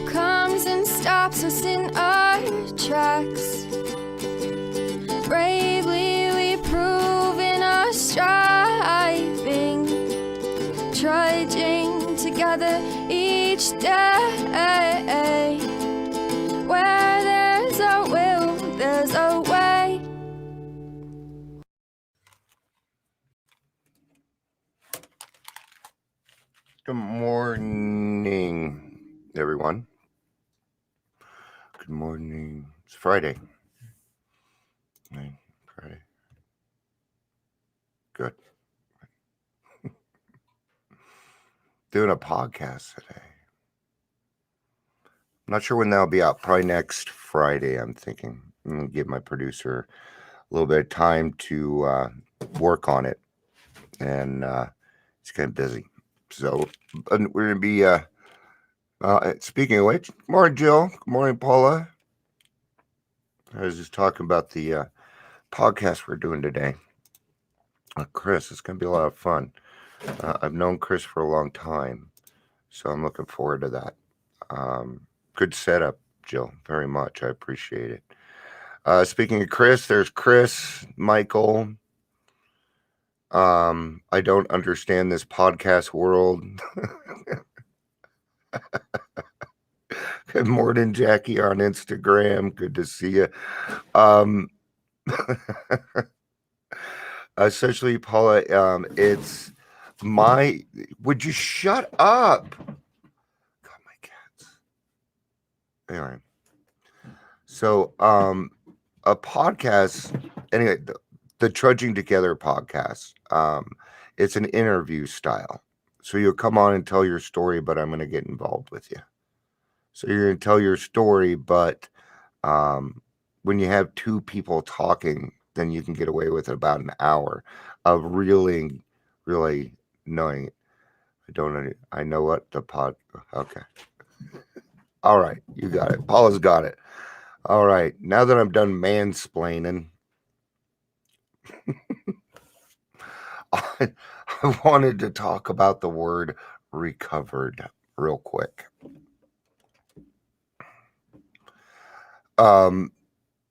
comes and stops us in our tracks. Bravely we prove in our striving, trudging together each day. Where there's a will, there's a way. Good morning, everyone. Good morning. It's Friday. Friday. Good. Doing a podcast today. I'm not sure when that'll be out. Probably next Friday, I'm thinking. I'm going to give my producer a little bit of time to work on it. And it's kind of busy. So we're going to be, speaking of which, good morning, Jill. Good morning, Paula. I was just talking about the podcast we're doing today. Chris, it's going to be a lot of fun. I've known Chris for a long time, so I'm looking forward to that. Good setup, Jill. Very much. I appreciate it. Speaking of Chris, there's Chris, Michael. I don't understand this podcast world. Good morning, Jackie on Instagram. Good to see you. Essentially, Paula, it's my... Would you shut up? God, my cats. Anyway. So, a podcast... Anyway, the Trudging Together podcast. It's an interview style. So you'll come on and tell your story, but I'm going to get involved with you. So you're going to tell your story, but when you have two people talking, then you can get away with about an hour of really knowing. I know what the pod. Okay. All right. You got it. Paula's got it. All right. Now that I'm done mansplaining, I wanted to talk about the word recovered real quick. And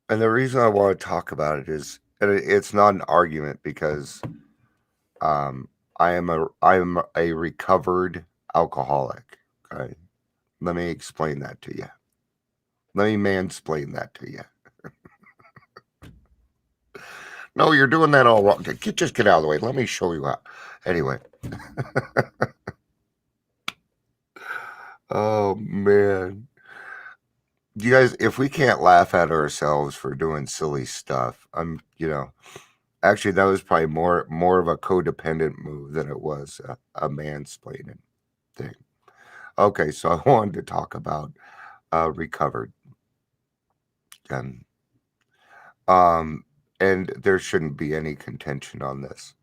the reason I want to talk about it is, and it's not an argument, because I am a recovered alcoholic. Okay, let me explain that to you. Let me mansplain that to you. No, you're doing that all wrong. Just get out of the way. Let me show you how. Anyway. Oh man. You guys, if we can't laugh at ourselves for doing silly stuff, actually that was probably more of a codependent move than it was a mansplaining thing. Okay, so I wanted to talk about recovered. And there shouldn't be any contention on this.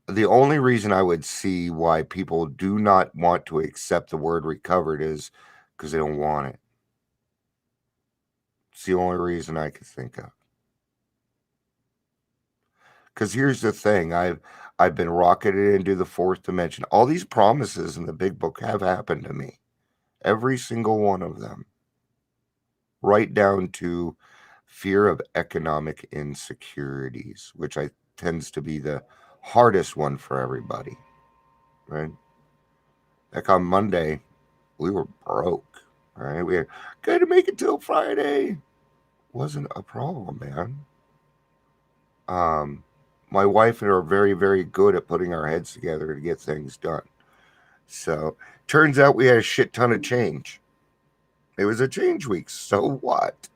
The only reason I would see why people do not want to accept the word recovered is because they don't want it. It's the only reason I could think of. Because here's the thing, I've been rocketed into the fourth dimension. All these promises in the big book have happened to me. Every single one of them. Right down to fear of economic insecurities, which tends to be the hardest one for everybody. Right? Like on Monday, we were broke. Right? We had to make it till Friday. Wasn't a problem, man. My wife and I are very, very good at putting our heads together to get things done. So, turns out we had a shit ton of change. It was a change week. So what?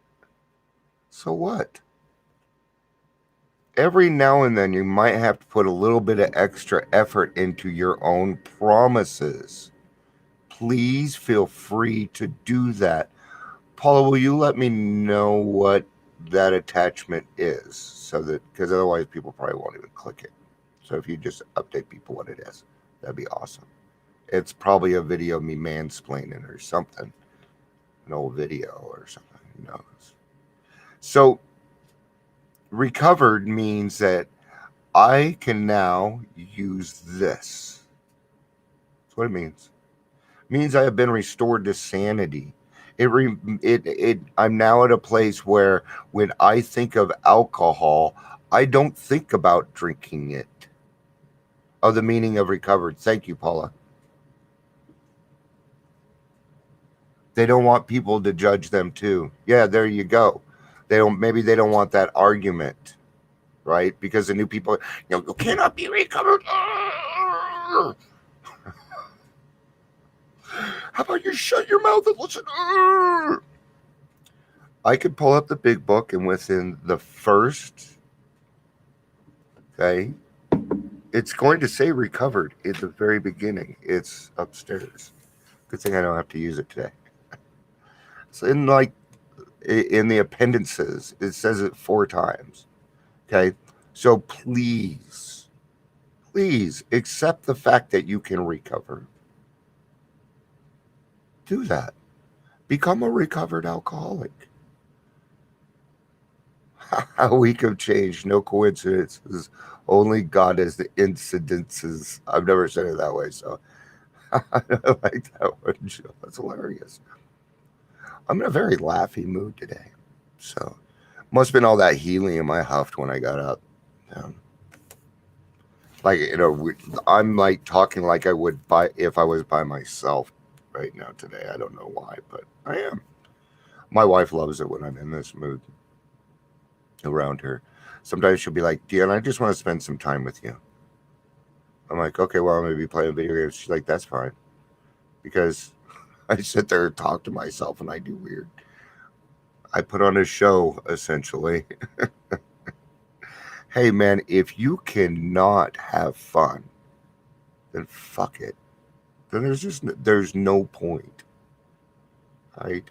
Every now and then you might have to put a little bit of extra effort into your own promises. Please feel free to do that. Paula, will you let me know what that attachment is, so that, because otherwise people probably won't even click it. So if you just update people what it is, that'd be awesome. It's probably a video of me mansplaining or something, an old video or something, who knows. So recovered means that I can now use this. That's what it means. It means I have been restored to sanity. I'm now at a place where when I think of alcohol, I don't think about drinking it. Oh, the meaning of recovered. Thank you, Paula. They don't want people to judge them too. Yeah, there you go. Maybe they don't want that argument, right? Because the new people, you cannot be recovered. How about you shut your mouth and listen? I could pull up the big book, and within the first, okay, it's going to say recovered at the very beginning. It's upstairs. Good thing I don't have to use it today. It's in the appendices. It says it 4 times. Okay, so please accept the fact that you can recover. Do that. Become a recovered alcoholic. A week of change, no coincidences. Only God is the incidences. I've never said it that way, so I like that one, Jill. That's hilarious. I'm in a very laughy mood today, so must have been all that helium I huffed when I got up. I'm like talking like I would if I was by myself right now today. I don't know why, but I am. My wife loves it when I'm in this mood around her. Sometimes she'll be like, Dion, I just want to spend some time with you. I'm like, okay, well, I'm going to be playing video games. She's like, that's fine. Because I sit there and talk to myself and I do weird. I put on a show, essentially. Hey, man, if you cannot have fun, then fuck it. Then there's no point. Right?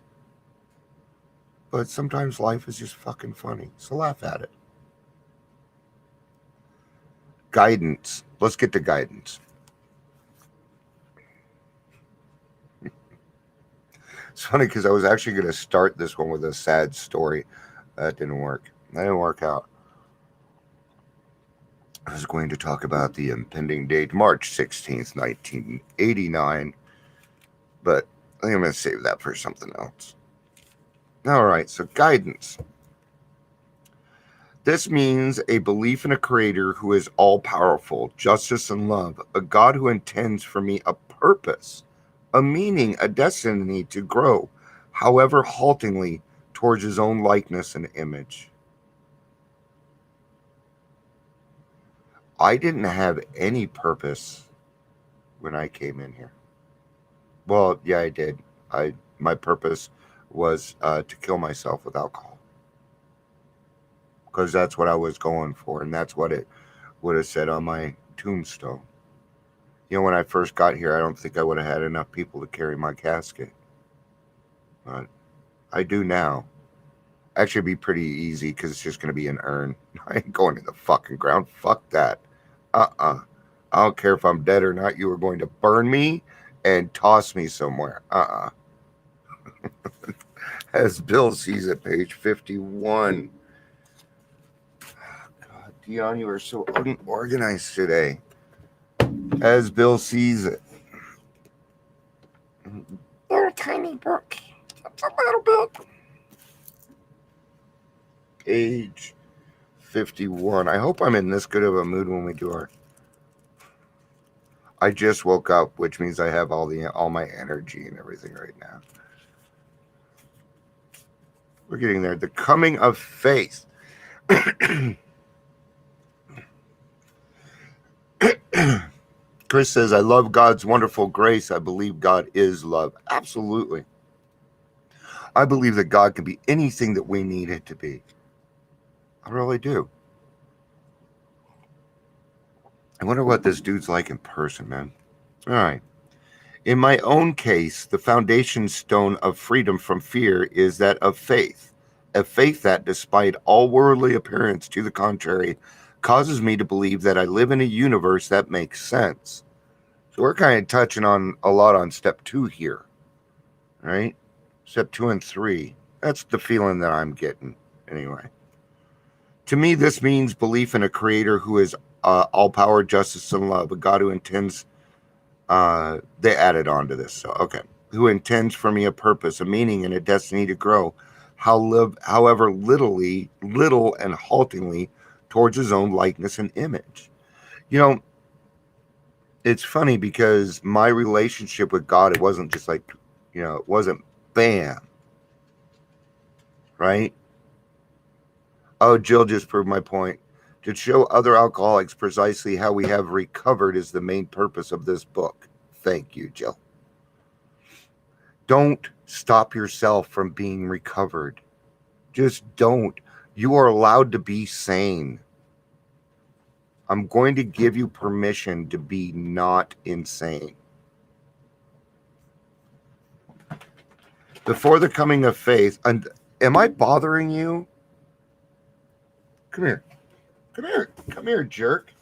But sometimes life is just fucking funny. So laugh at it. Guidance. Let's get to guidance. It's funny because I was actually going to start this one with a sad story. That didn't work. That didn't work out. I was going to talk about the impending date, March 16th, 1989. But I think I'm going to save that for something else. All right, so guidance. This means a belief in a creator who is all-powerful, justice and love, a God who intends for me a purpose, a meaning, a destiny to grow, however haltingly, towards his own likeness and image. I didn't have any purpose when I came in here. Well, yeah, I did. My purpose was to kill myself with alcohol. Because that's what I was going for, and that's what it would have said on my tombstone. You know, when I first got here, I don't think I would have had enough people to carry my casket. But I do now. Actually, it'd be pretty easy because it's just going to be an urn. I ain't going in the fucking ground. Fuck that. I don't care if I'm dead or not. You are going to burn me and toss me somewhere. As Bill sees it, page 51. God, Dion, you are so unorganized today. As Bill sees it. They're a tiny book. It's a little book. Page 51. I hope I'm in this good of a mood when we do our... I just woke up, which means I have all my energy and everything right now. We're getting there. The coming of faith. Chris says, I love God's wonderful grace. I believe God is love. Absolutely. I believe that God can be anything that we need it to be. I really do. I wonder what this dude's like in person, man. All right. In my own case, the foundation stone of freedom from fear is that of faith. A faith that, despite all worldly appearance to the contrary, causes me to believe that I live in a universe that makes sense. So we're kind of touching on a lot on step 2 here, right? Step 2 and 3. That's the feeling that I'm getting, anyway. To me, this means belief in a creator who is all power, justice, and love, a God who intends... they added on to this, so okay. who intends for me a purpose, a meaning, and a destiny to grow, however little and haltingly towards his own likeness and image. You know, it's funny because my relationship with God, it wasn't just like, it wasn't bam, right? Oh, Jill just proved my point. To show other alcoholics precisely how we have recovered is the main purpose of this book. Thank you, Jill. Don't stop yourself from being recovered. Just don't. You are allowed to be sane. I'm going to give you permission to be not insane. Before the coming of faith, and am I bothering you? Come here. Come here, jerk.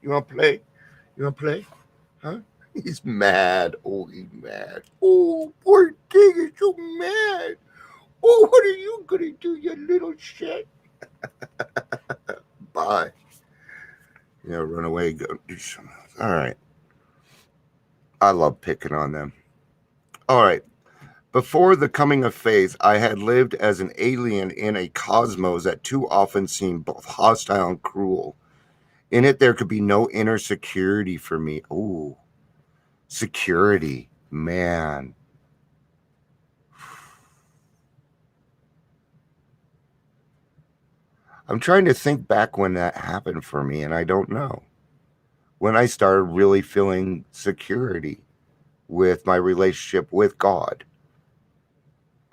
You want to play? Huh? He's mad. Oh, he's mad. Oh, poor thing is so mad. Oh, what are you going to do, you little shit? Bye. Run away, go do something else. All right. I love picking on them. All right. Before the coming of faith, I had lived as an alien in a cosmos that too often seemed both hostile and cruel. In it, there could be no inner security for me. Ooh, security, man. I'm trying to think back when that happened for me, and I don't know. When I started really feeling security with my relationship with God.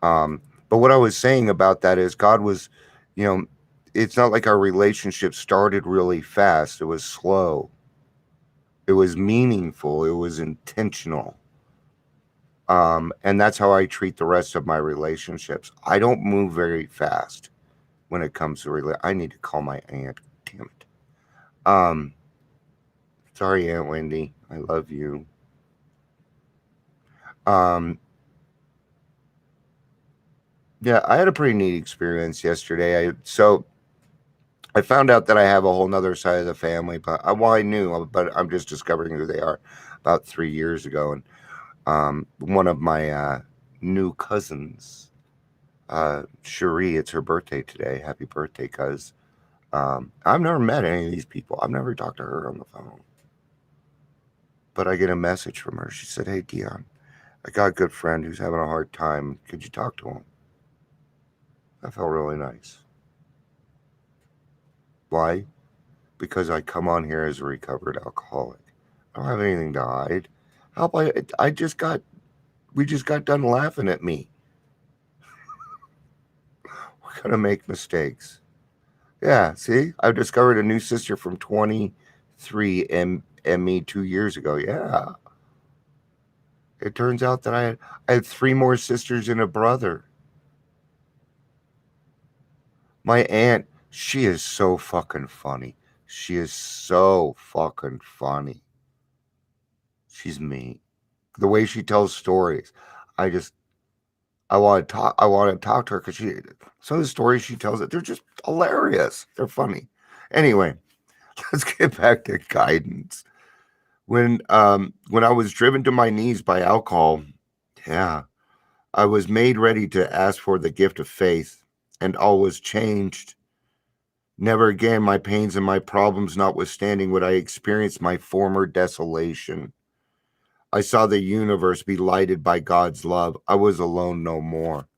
But what I was saying about that is God was, it's not like our relationship started really fast. It was slow. It was meaningful. It was intentional. And that's how I treat the rest of my relationships. I don't move very fast when it comes to I need to call my aunt. Damn it. Sorry, Aunt Wendy. I love you. Yeah, I had a pretty neat experience yesterday. I found out that I have a whole nother side of the family, but I knew, but I'm just discovering who they are about 3 years ago. And one of my new cousins, Cherie, it's her birthday today. Happy birthday, cuz. I've never met any of these people. I've never talked to her on the phone. But I get a message from her. She said, "Hey, Dion, I got a good friend who's having a hard time. Could you talk to him?" That felt really nice. Why? Because I come on here as a recovered alcoholic. I don't have anything to hide. We just got done laughing at me. We're going to make mistakes. Yeah, see? I've discovered a new sister from 23 and me 2 years ago. Yeah. It turns out that I had 3 more sisters and a brother. My aunt, she is so fucking funny. She is so fucking funny. She's me. The way she tells stories, I want to talk to her because some of the stories she tells, they're just hilarious. They're funny. Anyway, let's get back to guidance. When I was driven to my knees by alcohol, yeah, I was made ready to ask for the gift of faith, and all was changed. Never again, my pains and my problems notwithstanding, would I experience my former desolation. I saw the universe be lighted by God's love. I was alone no more.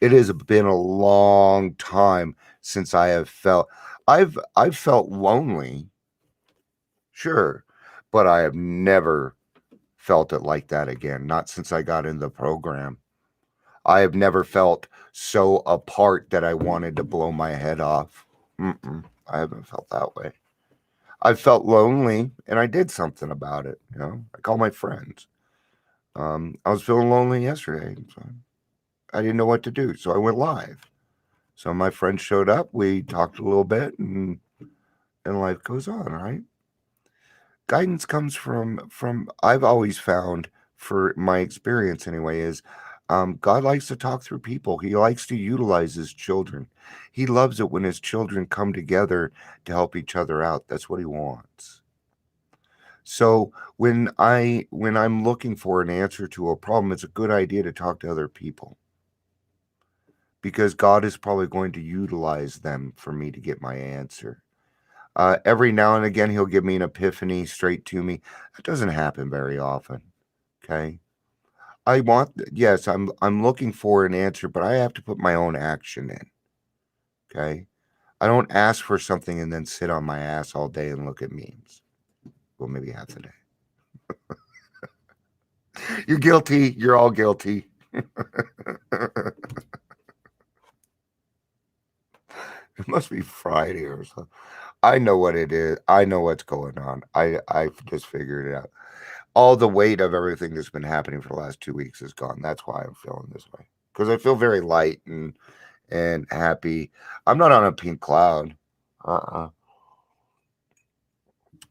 It has been a long time since I have felt I've felt lonely. Sure, but I have never felt it like that again. Not since I got in the program. I have never felt so apart that I wanted to blow my head off. I haven't felt that way. I felt lonely, and I did something about it. I called my friends. I was feeling lonely yesterday, so I didn't know what to do, so I went live. So my friend showed up. We talked a little bit, and life goes on, right? Guidance comes from I've always found, for my experience anyway, is God likes to talk through people. He likes to utilize his children. He loves it when his children come together to help each other out. That's what he wants. So when I'm looking for an answer to a problem, it's a good idea to talk to other people, because God is probably going to utilize them for me to get my answer. Every now and again, he'll give me an epiphany straight to me. That doesn't happen very often. Okay. Yes, I'm looking for an answer, but I have to put my own action in. Okay. I don't ask for something and then sit on my ass all day and look at memes. Well, maybe half the day. You're guilty. You're all guilty. It must be Friday or something. I know what it is. I know what's going on. I've just figured it out. All the weight of everything that's been happening for the last 2 weeks is gone. That's why I'm feeling this way. Because I feel very light and happy. I'm not on a pink cloud.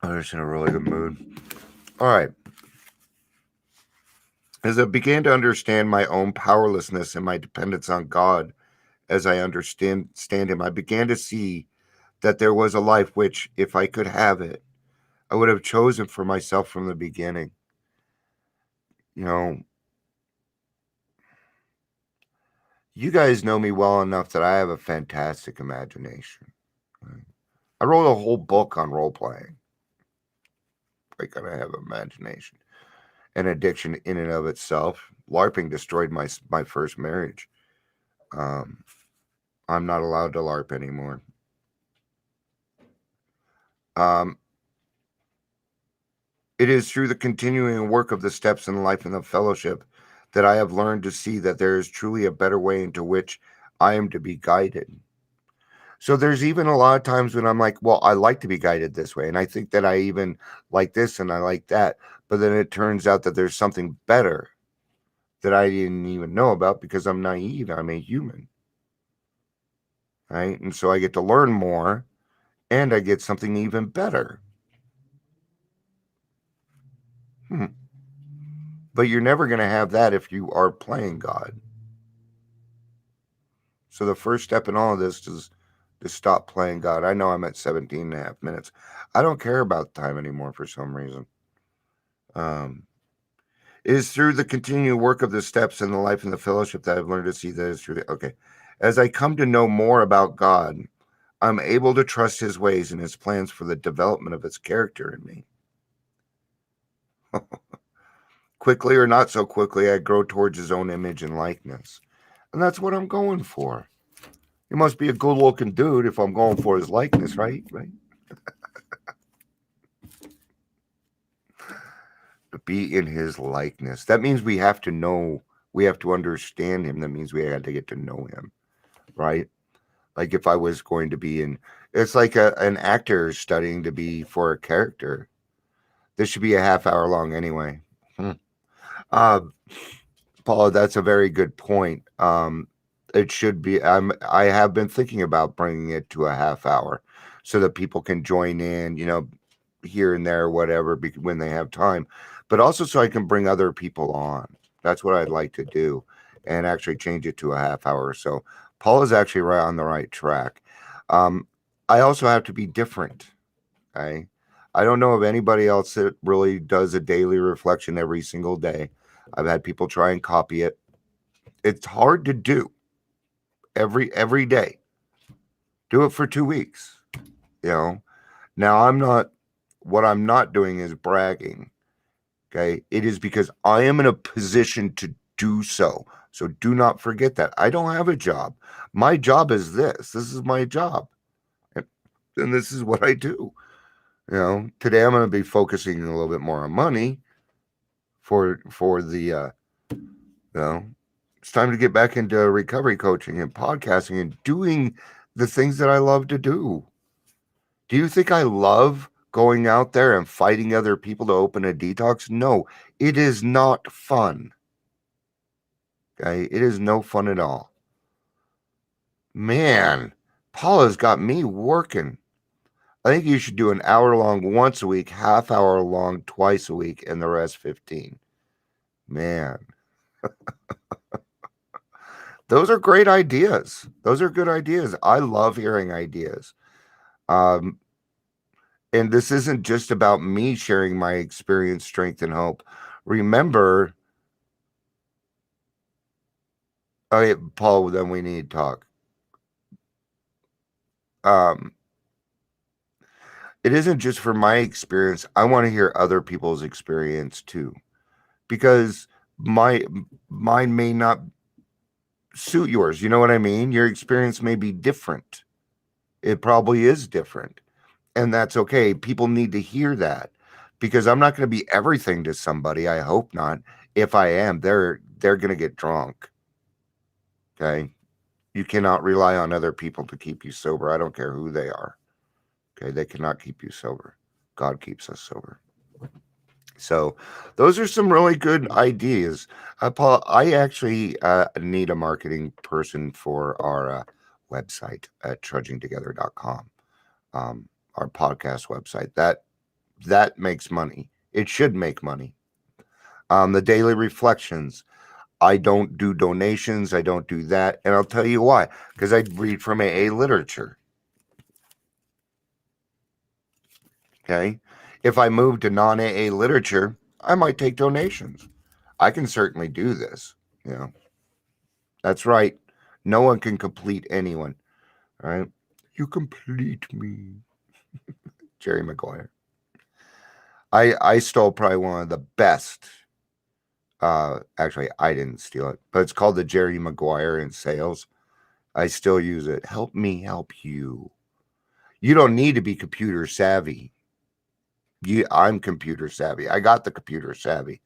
I'm just in a really good mood. All right. As I began to understand my own powerlessness and my dependence on God, as I understand him, I began to see that there was a life which, if I could have it, I would have chosen for myself from the beginning. You know, you guys know me well enough that I have a fantastic imagination. Right? I wrote a whole book on role playing. I gotta have imagination. An addiction in and of itself. LARPing destroyed my first marriage. I'm not allowed to LARP anymore. It is through the continuing work of the steps in life and the fellowship that I have learned to see that there is truly a better way into which I am to be guided. So there's even a lot of times when I'm like, well, I like to be guided this way. And I think that I even like this and I like that. But then it turns out that there's something better that I didn't even know about because I'm naive. I'm a human. Right. And so I get to learn more and I get something even better. But you're never going to have that if you are playing God. So the first step in all of this is to stop playing God. I know I'm at 17 and a half minutes. I don't care about time anymore for some reason. It is through the continued work of the steps in the life and the fellowship that I've learned to see that it's through okay. As I come to know more about God, I'm able to trust his ways and his plans for the development of his character in me. Quickly or not so quickly, I grow towards his own image and likeness. And that's what I'm going for. He must be a good looking dude if I'm going for his likeness, right? Right. To be in his likeness. That means we have to know, we have to understand him. That means we had to get to know him, right? Like if I was going to be in, it's like an actor studying to be for a character. This should be a half hour long anyway. Paula, that's a very good point. It should be. I have been thinking about bringing it to a half hour so that people can join in, here and there, whatever, when they have time, but also so I can bring other people on. That's what I'd like to do and actually change it to a half hour or so. Paula's actually right on the right track. I also have to be different. Okay. I don't know of anybody else that really does a daily reflection every single day. I've had people try and copy it. It's hard to do every day. Do it for 2 weeks. Now what I'm not doing is bragging. Okay. It is because I am in a position to do so. So do not forget that. I don't have a job. My job is this. This is my job. And this is what I do. Today I'm going to be focusing a little bit more on money for the it's time to get back into recovery coaching and podcasting and doing the things that I love to do. Do you think I love going out there and fighting other people to open a detox? No, it is not fun. Okay, it is no fun at all. Man, Paula's got me working. I think you should do an hour long once a week, half hour long twice a week, and the rest 15. Man. Those are great ideas. Those are good ideas. I love hearing ideas. And this isn't just about me sharing my experience, strength, and hope. Remember, oh yeah, Paul, then we need to talk. Um, it isn't just for my experience. I want to hear other people's experience too, because my mine may not suit yours. You know what I mean? Your experience may be different. It probably is different, and that's okay. People need to hear that because I'm not going to be everything to somebody. I hope not. If I am, they're going to get drunk. Okay? You cannot rely on other people to keep you sober. I don't care who they are. Okay? They cannot keep you sober. God keeps us sober. So, those are some really good ideas. Paul, I actually need a marketing person for our website at trudgingtogether.com. Our podcast website. That makes money. It should make money. The daily reflections. I don't do donations. I don't do that. And I'll tell you why. Because I read from AA literature. Okay. If I move to non AA literature, I might take donations. I can certainly do this. You know, that's right. No one can complete anyone. All right. You complete me. Jerry Maguire. I stole probably one of the best. Actually, I didn't steal it, but it's called the Jerry Maguire in sales. I still use it. Help me help you. You don't need to be computer savvy. I'm computer savvy. I got the computer savvy.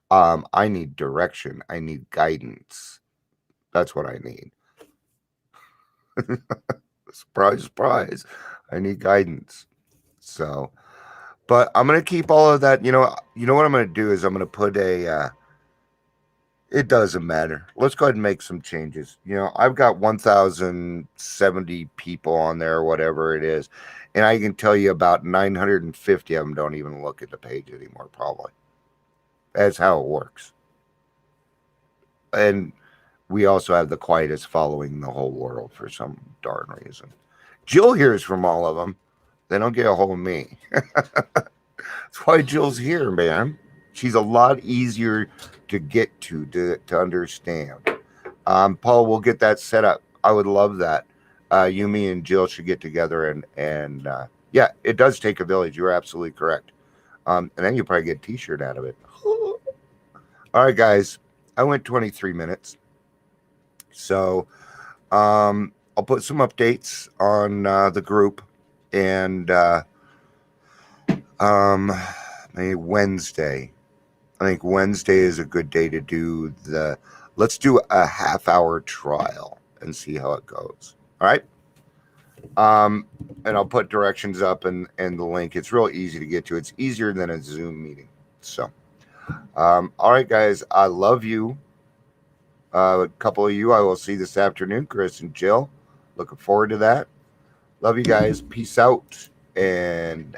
I need direction. I need guidance. That's what I need. Surprise, surprise. I need guidance. So, but I'm gonna keep all of that. You know what I'm gonna do is I'm gonna put a. It doesn't matter. Let's go ahead and make some changes. I've got 1,070 people on there, whatever it is, and I can tell you about 950 of them don't even look at the page anymore. Probably that's how it works. And we also have the quietest following in the whole world for some darn reason. Jill hears from all of them. They don't get a hold of me. That's why Jill's here, man. She's a lot easier to get to understand. Paul, we'll get that set up. I would love that. You, me, and Jill should get together and yeah, it does take a village. You're absolutely correct. And then you probably get a T-shirt out of it. All right, guys. I went 23 minutes. So I'll put some updates on the group and maybe Wednesday. I think Wednesday is a good day to do let's do a half-hour trial and see how it goes. All right. And I'll put directions up and the link. It's real easy to get to. It's easier than a Zoom meeting. So, all right, guys, I love you. A couple of you I will see this afternoon, Chris and Jill. Looking forward to that. Love you guys. Peace out and